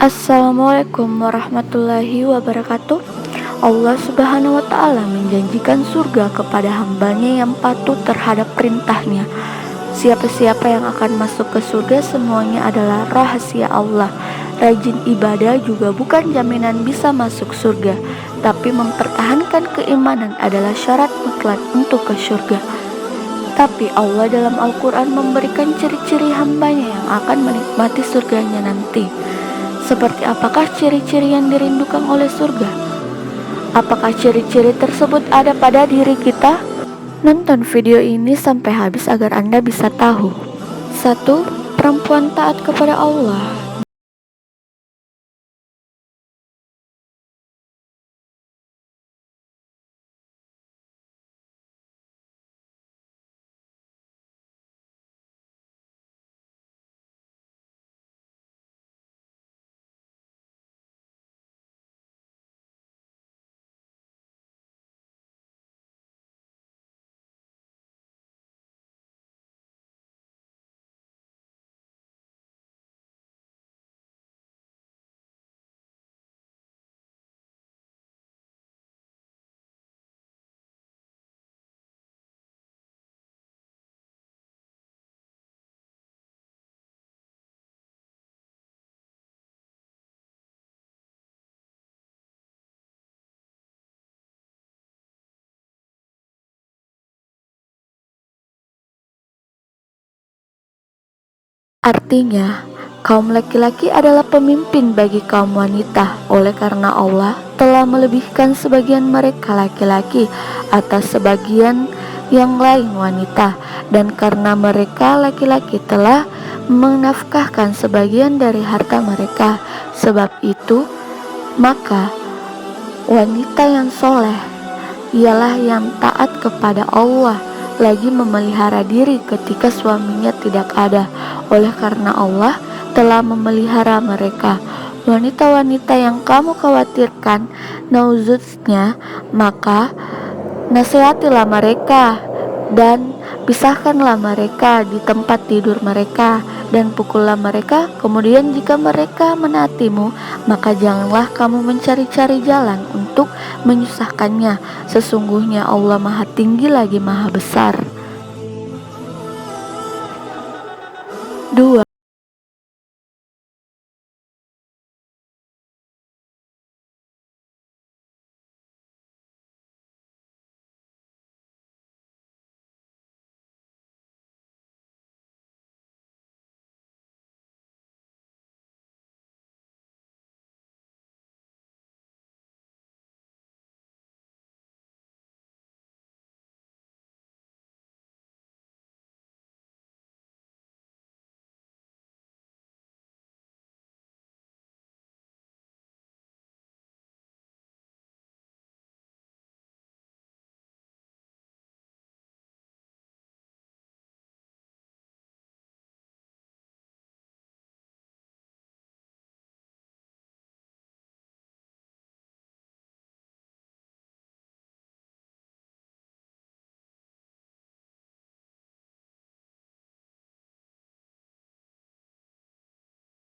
Assalamualaikum warahmatullahi wabarakatuh. Allah subhanahu wa ta'ala menjanjikan surga kepada hambanya yang patuh terhadap perintahnya. Siapa-siapa yang akan masuk ke surga semuanya adalah rahasia Allah. Rajin ibadah juga bukan jaminan bisa masuk surga, tapi mempertahankan keimanan adalah syarat mutlak untuk ke surga. Tapi Allah dalam Al-Quran memberikan ciri-ciri hambanya yang akan menikmati surganya nanti. Seperti apakah ciri-ciri yang dirindukan oleh surga? Apakah ciri-ciri tersebut ada pada diri kita? Nonton video ini sampai habis agar Anda bisa tahu. 1. Perempuan taat kepada Allah. Artinya, kaum laki-laki adalah pemimpin bagi kaum wanita, oleh karena Allah telah melebihkan sebagian mereka laki-laki atas sebagian yang lain wanita, dan karena mereka laki-laki telah menafkahkan sebagian dari harta mereka. Sebab itu, maka wanita yang soleh ialah yang taat kepada Allah, lagi memelihara diri ketika suaminya tidak ada, oleh karena Allah telah memelihara mereka. Wanita-wanita yang kamu khawatirkan nauzuznya, maka nasihatilah mereka dan pisahkanlah mereka di tempat tidur mereka dan pukullah mereka. Kemudian jika mereka menaatimu, maka janganlah kamu mencari-cari jalan untuk menyusahkannya. Sesungguhnya Allah Maha Tinggi lagi Maha Besar. 2.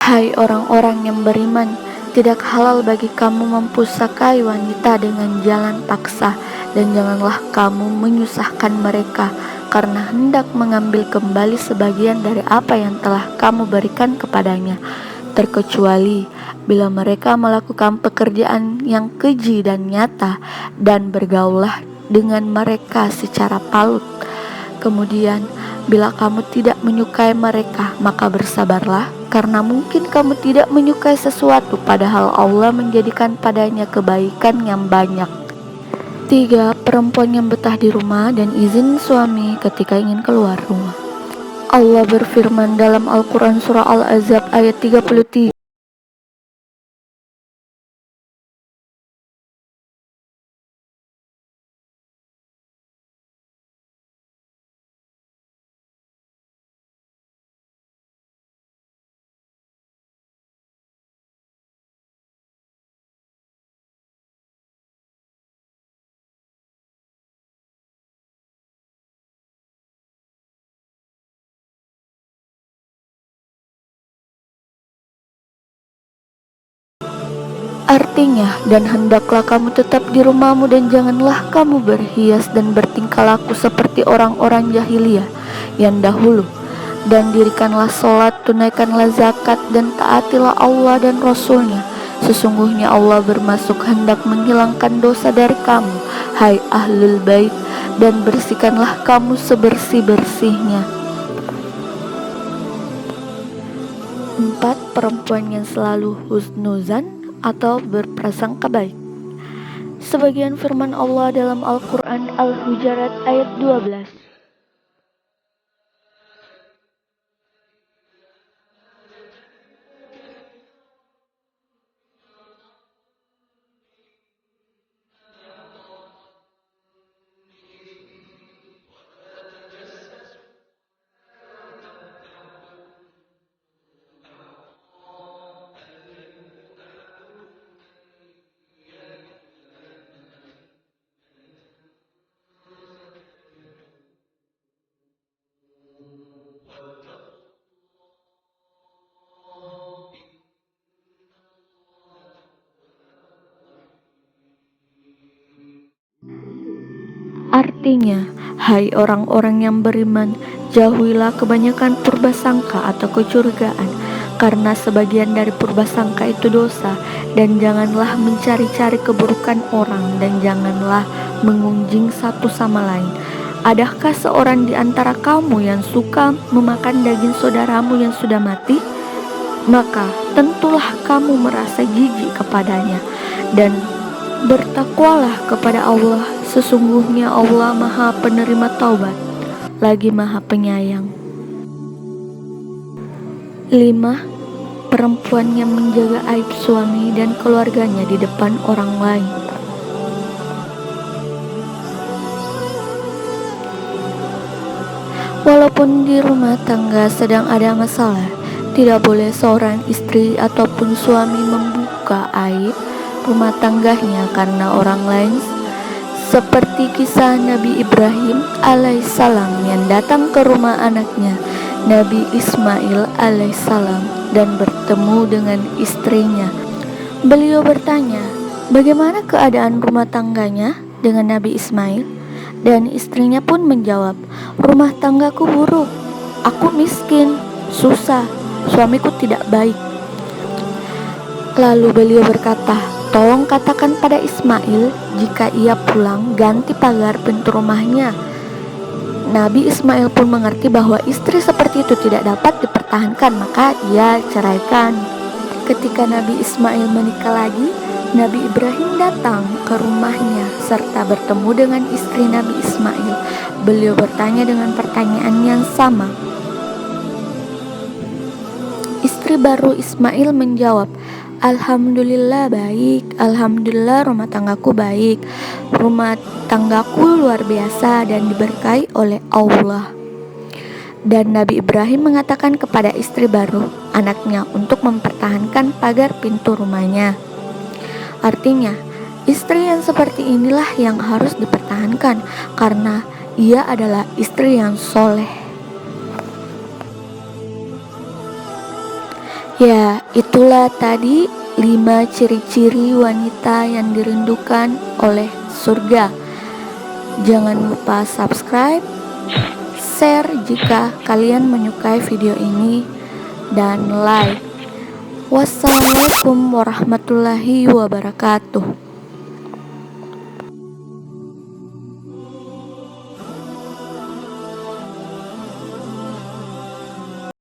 Hai orang-orang yang beriman, tidak halal bagi kamu mempusakai wanita dengan jalan paksa, dan janganlah kamu menyusahkan mereka karena hendak mengambil kembali sebagian dari apa yang telah kamu berikan kepadanya, terkecuali bila mereka melakukan pekerjaan yang keji dan nyata, dan bergaullah dengan mereka secara palut. Kemudian, bila kamu tidak menyukai mereka, maka bersabarlah, karena mungkin kamu tidak menyukai sesuatu padahal Allah menjadikan padanya kebaikan yang banyak. 3. Perempuan yang betah di rumah dan izin suami ketika ingin keluar rumah. Allah berfirman dalam Al-Quran Surah Al-Ahzab ayat 33. Artinya, dan hendaklah kamu tetap di rumahmu dan janganlah kamu berhias dan bertingkah laku seperti orang-orang jahiliyah yang dahulu. Dan dirikanlah sholat, tunaikanlah zakat, dan taatilah Allah dan Rasulnya. Sesungguhnya Allah bermaksud hendak menghilangkan dosa dari kamu, hai ahlul bait, dan bersihkanlah kamu sebersih-bersihnya. 4. Perempuan yang selalu husnuzan atau berprasangka baik. Sebagian firman Allah dalam Al-Quran Al-Hujarat ayat 12. Artinya, hai orang-orang yang beriman, jauhilah kebanyakan purbasangka atau kecurigaan, karena sebagian dari purbasangka itu dosa, dan janganlah mencari-cari keburukan orang, dan janganlah mengunjing satu sama lain. Adakah seorang di antara kamu yang suka memakan daging saudaramu yang sudah mati? Maka tentulah kamu merasa jijik kepadanya, dan bertakwalah kepada Allah. Sesungguhnya Allah Maha Penerima Taubat, lagi Maha Penyayang. 5. Perempuan yang menjaga aib suami dan keluarganya di depan orang lain. Walaupun di rumah tangga sedang ada masalah, tidak boleh seorang istri ataupun suami membuka aib rumah tangganya karena orang lain, seperti kisah Nabi Ibrahim alaihissalam yang datang ke rumah anaknya Nabi Ismail alaihissalam dan bertemu dengan istrinya. Beliau bertanya, bagaimana keadaan rumah tangganya dengan Nabi Ismail? Dan istrinya pun menjawab, rumah tanggaku buruk, aku miskin, susah, suamiku tidak baik. Lalu beliau berkata, tolong katakan pada Ismail, jika ia pulang ganti pagar pintu rumahnya. Nabi Ismail pun mengerti bahwa istri seperti itu tidak dapat dipertahankan, maka ia ceraikan. Ketika Nabi Ismail menikah lagi, Nabi Ibrahim datang ke rumahnya serta bertemu dengan istri Nabi Ismail. Beliau bertanya dengan pertanyaan yang sama. Istri baru Ismail menjawab, alhamdulillah baik, alhamdulillah rumah tanggaku baik, rumah tanggaku luar biasa dan diberkahi oleh Allah. Dan Nabi Ibrahim mengatakan kepada istri baru anaknya untuk mempertahankan pagar pintu rumahnya. Artinya, istri yang seperti inilah yang harus dipertahankan karena ia adalah istri yang soleh. Ya, itulah tadi 5 ciri-ciri wanita yang dirindukan oleh surga. Jangan lupa subscribe, share jika kalian menyukai video ini, dan like. Wassalamualaikum warahmatullahi wabarakatuh.